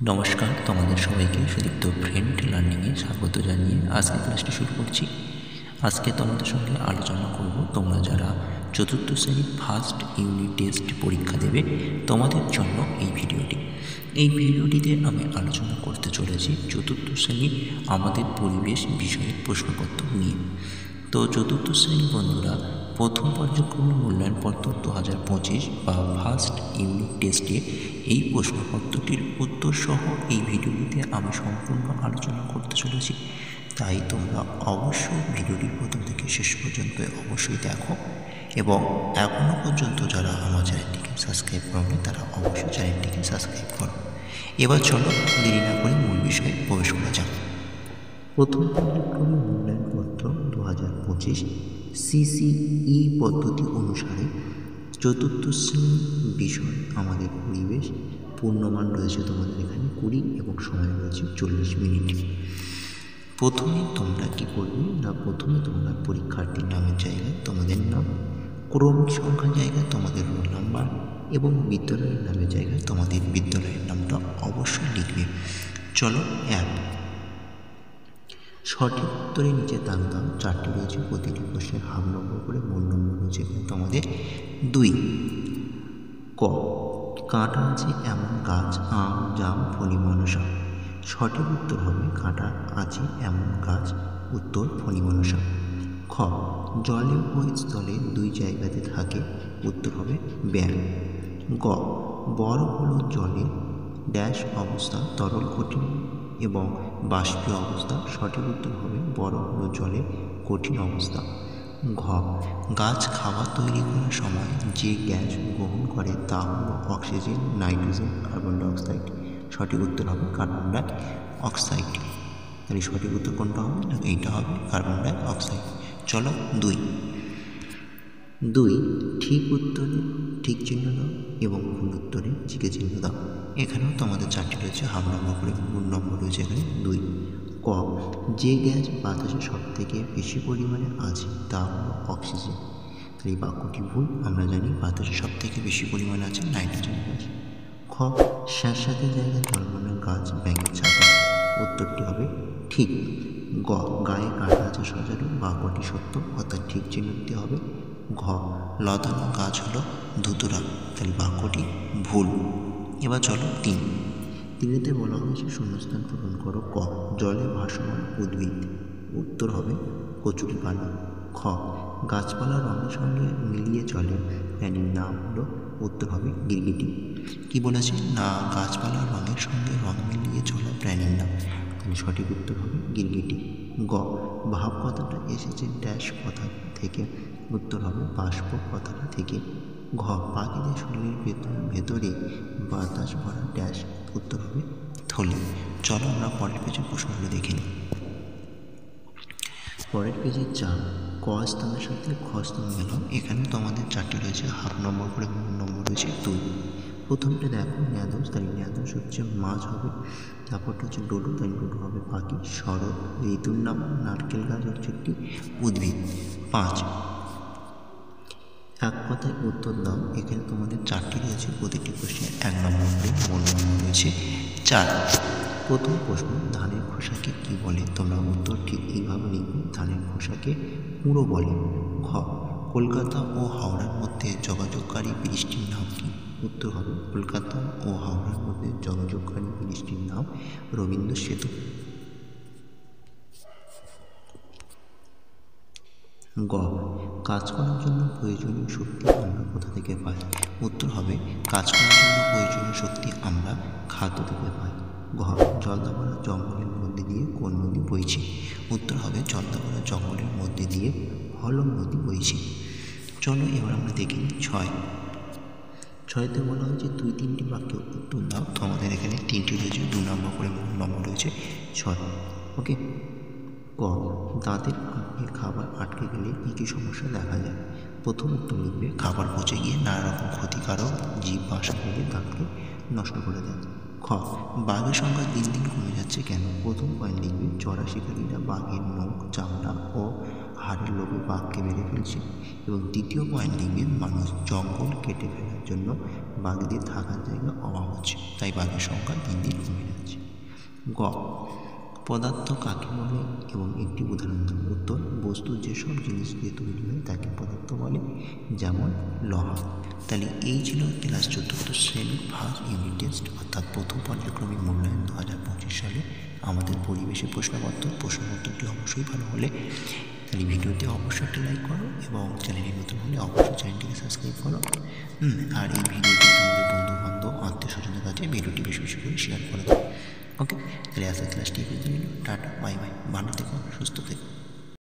নমস্কার, তোমাদের সবাইকে সুদীপ্ত ফ্রেন্ড লার্নিংয়ে স্বাগত জানিয়ে আজকে ক্লাসটি শুরু করছি। আজকে তোমাদের সঙ্গে আলোচনা করব তোমরা যারা চতুর্থ শ্রেণীর ফার্স্ট ইউনিট টেস্ট পরীক্ষা দেবে তোমাদের জন্য এই ভিডিওটিতে আমি আলোচনা করতে চলেছি চতুর্থ শ্রেণী আমাদের পরিবেশ বিষয়ের প্রশ্নপত্র নিয়ে। তো চতুর্থ শ্রেণী বন্ধুরা, প্রথম পর্যায়ক্রমিক মূল্যায়নপত্র 2025 বা ফার্স্ট ইউনিট টেস্টে এই প্রশ্নপত্রটির উত্তর সহ এই ভিডিওটিতে আমি সম্পূর্ণ আলোচনা করতে চলেছি। তাই তোমরা অবশ্যই ভিডিওটির প্রথম থেকে শেষ পর্যন্ত অবশ্যই দেখো, এবং এখনও পর্যন্ত যারা আমার চ্যানেলটিকে সাবস্ক্রাইব করোনি তারা অবশ্যই চ্যানেলটিকে সাবস্ক্রাইব করো। এবার চলো দেরি না করে মূল বিষয়ে প্রবেশ করা যাক। প্রথম পর্যায়ক্রমিক মূল্যায়নপত্র 2025 CCE পদ্ধতি অনুসারে চতুর্থ শ্রেণীর বিষয় আমাদের পরিবেশ, পূর্ণমান রয়েছে তোমাদের এখানে 20 এবং সময় রয়েছে 40 মিনিট। প্রথমে তোমরা কি করবে না, প্রথমে তোমরা পরীক্ষার্থীর নামের জায়গায় তোমাদের নাম, ক্রমিক সংখ্যার জায়গায় তোমাদের রোল নাম্বার এবং বিদ্যালয়ের নামের জায়গায় তোমাদের বিদ্যালয়ের নামটা অবশ্যই লিখবে। চলো সঠিক উত্তরে নিচে দাগ দাও। 4টি রয়েছে, প্রতিটি প্রশ্নের হাফ নম্বর করে, মূল নম্বর রয়েছে তোমাদের 2। ক, কাঁটা আছে এমন গাছ আম, জাম, ফণি, মনসা। সঠিক উত্তর হবে কাঁটা আছে এমন গাছ, উত্তর ফণি, মনসা। খ, জলে ও স্থলে দুই জায়গাতে থাকে, উত্তর হবে ব্যাঙ। গ, বরফ হল জলে ড্যাশ অবস্থা, তরল, কঠিন এবং বাষ্পীয় অবস্থা। সঠিক উত্তর হবে বরফ হল জলের কঠিন অবস্থা। ঘ, গাছ খাবার তৈরি করার সময় যে গ্যাস গ্রহণ করে তা হল অক্সিজেন, নাইট্রোজেন, কার্বন ডাইঅক্সাইড। সঠিক উত্তর হবে কার্বন ডাই অক্সাইড। তাহলে সঠিক উত্তর কোনটা হবে না, এইটা হবে কার্বন ডাই অক্সাইড। চলো 2 ঠিক উত্তরে ঠিক চিহ্ন দাও এবং ভুল উত্তরে জিকে চিহ্ন দাও। এখানেও তোমাদের 4টি রয়েছে, হাফ নম্বর করে, মূল নম্বর রয়েছে এখানে 2। ক, যে গ্যাস বাতাসে সব থেকে বেশি পরিমাণে আছে তা হলো অক্সিজেন। তাহলে এই বাক্যটি ভুল। আমরা জানি বাতাসে সব থেকে বেশি পরিমাণে আছে নাইট্রোজেন গ্যাস। খ, স্যাঁতস্যাঁতে জায়গায় জন্মানো গাছ ব্যাঙের ছাতা। উত্তরটি হবে ঠিক। গ, গায়ে কাঁটা আছে সজারু। বাক্যটি সত্য, অর্থাৎ ঠিক চিহ্ন দিতে হবে। ঘ, লতানো গাছ হলো ধুতুরা। তাহলে বাক্যটি ভুল। এবার চলো 3তে বলা হয়েছে শূন্যস্থান পূরণ করো। ক, জলে ভাসমান উদ্ভিদ। উত্তর হবে কচুরিপানা। খ, গাছপালা রঙের সঙ্গে মিলিয়ে চলে প্রাণীর নাম হলো, উত্তর হবে গিরগিটি। কি বলেছে না, গাছপালা রঙের সঙ্গে রং মিলিয়ে চলা প্রাণীর নাম, তাহলে সঠিক উত্তর হবে গিরগিটি। গ, ভাব কথাটা এসেছে ড্যাশ কথা থেকে। উত্তর হবে বাষ্প কথাটা থেকে। ঘ, পাখিদের শরীরের ভেতরে বাতাস ভরা ড্যাশ। উত্তর হবে থলি। চলো আমরা পরের পেজের প্রশ্নগুলো দেখে নিই। পরের পেজে 4, ক স্থানের সাথে খ স্থান মেলাও। এখানে তোমাদের 4টি রয়েছে, হাফ নম্বর করে, মূল নম্বর রয়েছে 2। প্রথমটা দেখো ন্যাদোস, তাই ন্যাদোস হচ্ছে মাছ হবে। তারপরটা হচ্ছে ডোডো, তাই ডোডো হবে পাখি। শরৎ ঋতুর নাম, নারকেল গাছ হচ্ছে একটি উদ্ভিদ। 5, এক কথায় উত্তর দাও। এখানে তোমাদের 4টি রয়েছে, প্রতিটি প্রশ্নে 1 নম্বর করে, মূল নম্বর রয়েছে 4। প্রথম প্রশ্ন, ধানের খোসাকে কি বলে? তোমরা উত্তর ঠিক এইভাবে লিখবে, ধানের খোসাকে কুঁড়ো বলে। খ, কলকাতা ও হাওড়ার মধ্যে যোগাযোগকারী ব্রিজটির নাম কি? উত্তর হবে কলকাতা ও হাওড়ার মধ্যে যোগাযোগকারী ব্রিজটির নাম রবীন্দ্র সেতু। গ, কাজ করার জন্য প্রয়োজনীয় শক্তি আমরা কোথা থেকে পাই? উত্তর হবে কাজ করার জন্য প্রয়োজনীয় শক্তি আমরা খাদ্য থেকে পাই। ঘ, জলদাপাড়া জঙ্গলের মধ্যে দিয়ে কোন নদী বইছে? উত্তর হবে জলদাপাড়া জঙ্গলের মধ্যে দিয়ে হলম নদী বইছে। চলো এবার আমরা দেখি 6তে বলা হয়েছে 2-3টি বাক্যে উত্তর দাও। তো আমাদের এখানে 3টি রয়েছে, 2 নম্বর করে, মূল নম্বর রয়েছে 6। ওকে। ক, দাঁতের ফাঁকে খাবার আটকে গেলে কী কী সমস্যা দেখা যায়? প্রথম উত্তর লিখবে খাবার পচে গিয়ে নানা রকম ক্ষতিকারক জীব বাসা বেঁধে দাঁতকে নষ্ট করে দেয়। খ, বাঘের সংখ্যা দিন দিন কমে যাচ্ছে কেন? প্রথম পয়েন্ট লিখবে চড়া শিকারীরা বাঘের নখ, চামড়া ও হাড়ের লোভে বাঘকে মেরে ফেলছে। এবং দ্বিতীয় পয়েন্ট দেখবেন, মানুষ জঙ্গল কেটে ফেলার জন্য বাঘদের থাকার জায়গা অভাব হচ্ছে, তাই বাঘের সংখ্যা দিন দিন কমে যাচ্ছে। গ, পদার্থ কাকে বলে এবং একটি উদাহরণ দেব। উত্তর, বস্তু যেসব জিনিস দিয়ে তৈরি হয় তাকে পদার্থ বলে, যেমন লোহা। তাহলে এই ছিল ক্লাস ৪র্থ শ্রেণীর ফার্স্ট ইউনিট টেস্ট, অর্থাৎ প্রথম পর্যায়ক্রমিক মূল্যায়ন 2025 সালে আমাদের পরিবেশের প্রশ্নপত্রটি অবশ্যই ভালো হলে তাহলে ভিডিওতে অবশ্যই একটি লাইক করো এবং চ্যানেলে নতুন হলে অবশ্যই চ্যানেলটিকে সাবস্ক্রাইব করো। আর এই ভিডিওটি তোমাদের বন্ধুবান্ধব আত্মীয় স্বজনের কাছে ভিডিওটি বেশি বেশি করে শেয়ার করে দাও। ওকে, তাহলে আজকের ক্লাসটি বুঝে নিল। টাটা, বাই বাই, ভালো থেকো, সুস্থ থেকো।